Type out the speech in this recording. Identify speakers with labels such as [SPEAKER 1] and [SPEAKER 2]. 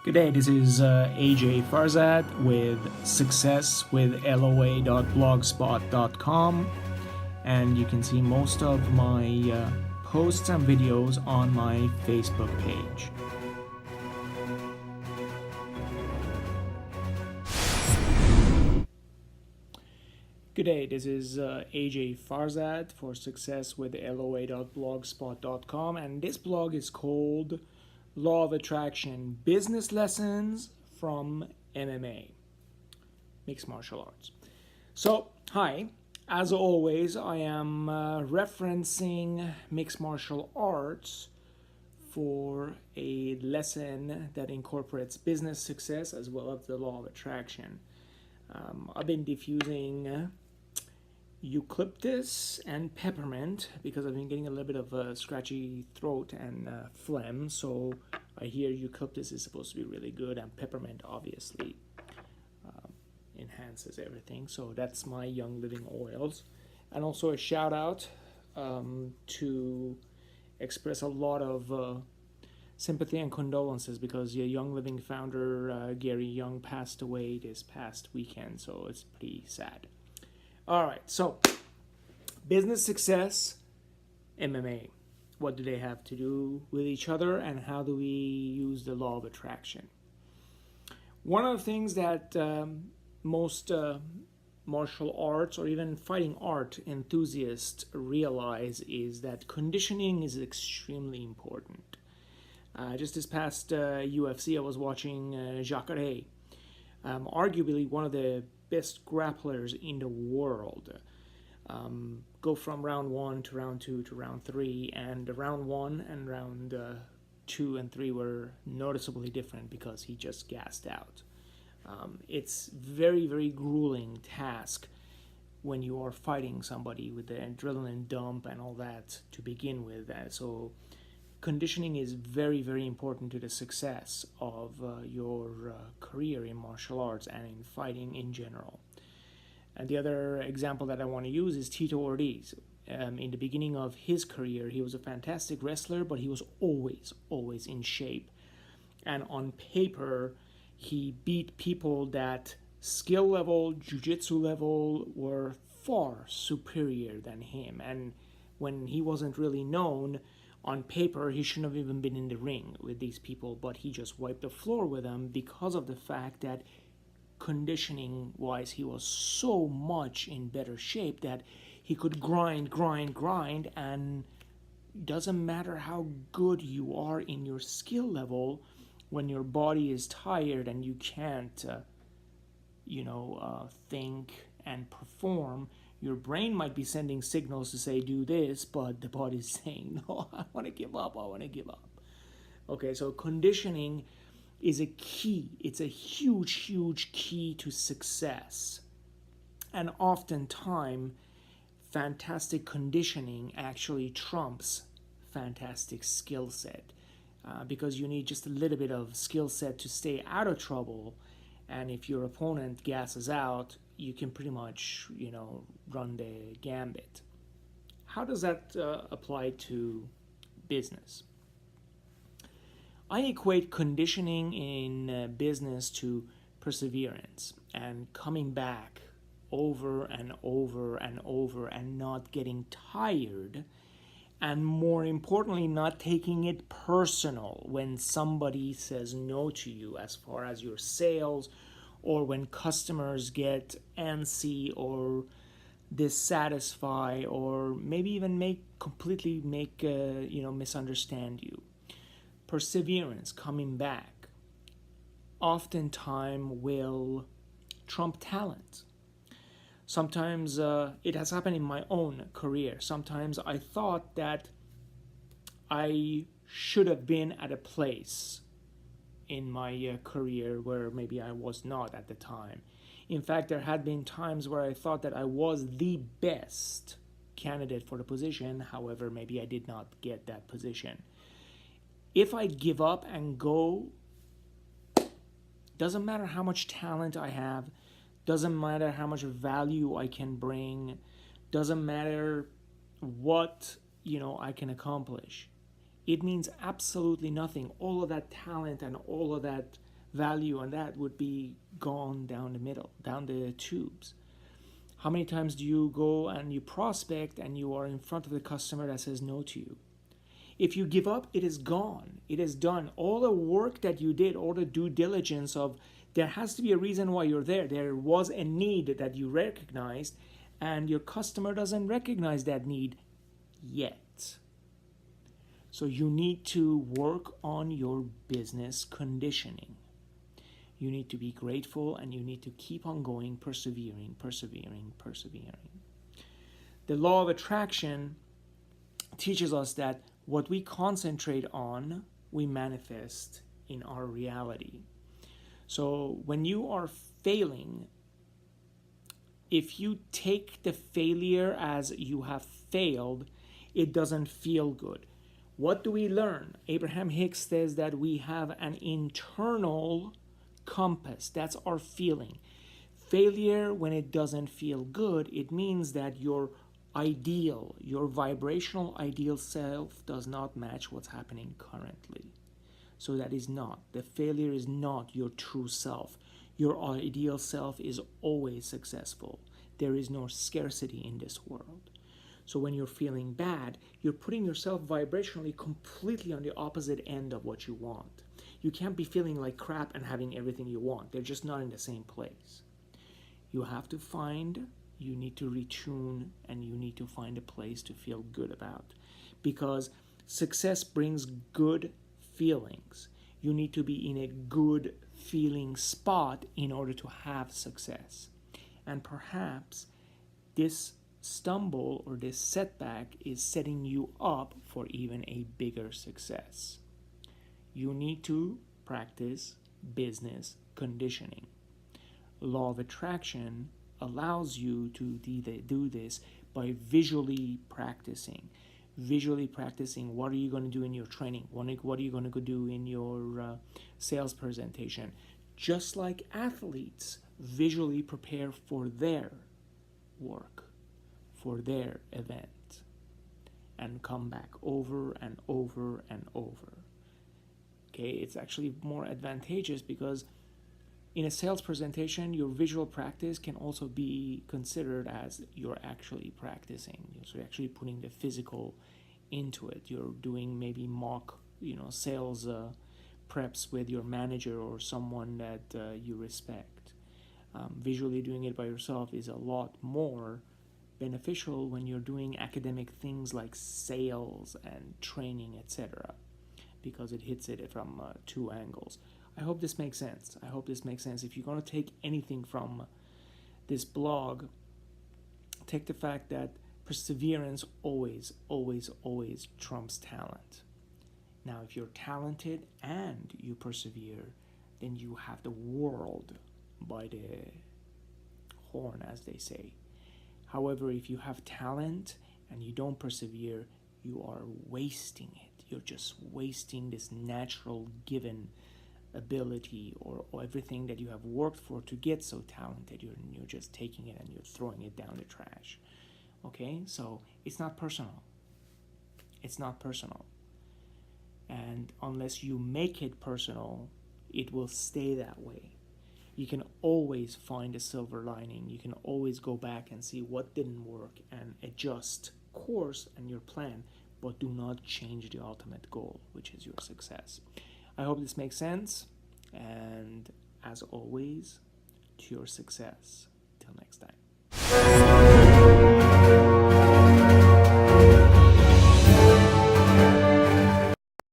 [SPEAKER 1] Good day, this is a.j.farzad with successwithloa.blogspot.com, and you can see most of my posts and videos on my Facebook page. Good day, this is a.j.farzad for successwithloa.blogspot.com, and this blog is called Law of Attraction Business Lessons from MMA, Mixed Martial Arts. So, hi, as always, I am referencing mixed martial arts for a lesson that incorporates business success as well as the law of attraction. I've been diffusing eucalyptus and peppermint because I've been getting a little bit of a scratchy throat and phlegm, so I hear eucalyptus is supposed to be really good, and peppermint obviously enhances everything. So that's my Young Living oils. And also a shout out to express a lot of sympathy and condolences because your Young Living founder Gary Young passed away this past weekend, so it's pretty sad. All right, so business success, MMA. What do they have to do with each other, and how do we use the law of attraction? One of the things that most martial arts or even fighting art enthusiasts realize is that conditioning is extremely important. Just this past UFC, I was watching Jacare, arguably one of the best grapplers in the world, go from round 1 to round 2 to round 3, and round 1 and round 2 and 3 were noticeably different because he just gassed out. It's very, very grueling task when you are fighting somebody with the adrenaline dump and all that to begin with. So conditioning is very, very important to the success of your career in martial arts and in fighting in general. And the other example that I want to use is Tito Ortiz. In the beginning of his career, he was a fantastic wrestler, but he was always in shape. And on paper, he beat people that skill level, jiu-jitsu level were far superior than him. And when he wasn't really known, on paper, he shouldn't have even been in the ring with these people, but he just wiped the floor with them because of the fact that conditioning-wise, he was so much in better shape that he could grind, and it doesn't matter how good you are in your skill level, when your body is tired and you can't, think and perform, your brain might be sending signals to say do this, but the body's saying no, I want to give up. Okay, so conditioning is a key. It's a huge key to success. And oftentimes, fantastic conditioning actually trumps fantastic skill set because you need just a little bit of skill set to stay out of trouble. And if your opponent gasses out, you can pretty much, run the gambit. How does that apply to business? I equate conditioning in business to perseverance and coming back over and over and not getting tired, and more importantly, not taking it personal when somebody says no to you as far as your sales, or when customers get antsy or dissatisfied, or maybe even completely misunderstand you. Perseverance, coming back, oftentimes will trump talent. Sometimes it has happened in my own career. Sometimes I thought that I should have been at a place in my career where maybe I was not at the time. In fact, there had been times where I thought that I was the best candidate for the position. However, maybe I did not get that position. If I give up and go, doesn't matter how much talent I have, doesn't matter how much value I can bring, doesn't matter what I can accomplish. it means absolutely nothing. All of that talent and all of that value and that would be gone down the middle, down the tubes. How many times do you go and you prospect and you are in front of the customer that says no to you? If you give up, it is gone. It is done. All the work that you did, all the due diligence of there has to be a reason why you're there. There was a need that you recognized, and your customer doesn't recognize that need yet. So you need to work on your business conditioning. You need to be grateful and you need to keep on going, persevering. The law of attraction teaches us that what we concentrate on, we manifest in our reality. So when you are failing, if you take the failure as you have failed, it doesn't feel good. What do we learn? Abraham Hicks says that we have an internal compass. That's our feeling. Failure, when it doesn't feel good, it means that your vibrational ideal self does not match what's happening currently. So that is not, the failure is not your true self. Your ideal self is always successful. There is no scarcity in this world. So when you're feeling bad, you're putting yourself vibrationally completely on the opposite end of what you want. You can't be feeling like crap and having everything you want. They're just not in the same place. You need to retune, and you need to find a place to feel good about. Because success brings good feelings. You need to be in a good feeling spot in order to have success. And perhaps this stumble or this setback is setting you up for even a bigger success. You need to practice business conditioning. Law of attraction allows you to do this by visually practicing. What are you going to do in your training? What are you going to do in your sales presentation? Just like athletes visually prepare for their work, for their event, and come back over and over and over. Okay, it's actually more advantageous because in a sales presentation, your visual practice can also be considered as you're actually practicing. So you're actually putting the physical into it. You're doing maybe mock, sales preps with your manager or someone that you respect. Visually doing it by yourself is a lot more beneficial when you're doing academic things like sales and training, etc., because it hits it from two angles. I hope this makes sense. If you're going to take anything from this blog, take the fact that perseverance always trumps talent. Now, if you're talented and you persevere, then you have the world by the horn, as they say. However, if you have talent and you don't persevere, you are wasting it. You're just wasting this natural given ability or everything that you have worked for to get so talented. You're just taking it and you're throwing it down the trash. Okay, so it's not personal. And unless you make it personal, it will stay that way. You can always find a silver lining. You can always go back and see what didn't work and adjust course and your plan, but do not change the ultimate goal, which is your success. I hope this makes sense, and as always, to your success. Till next time.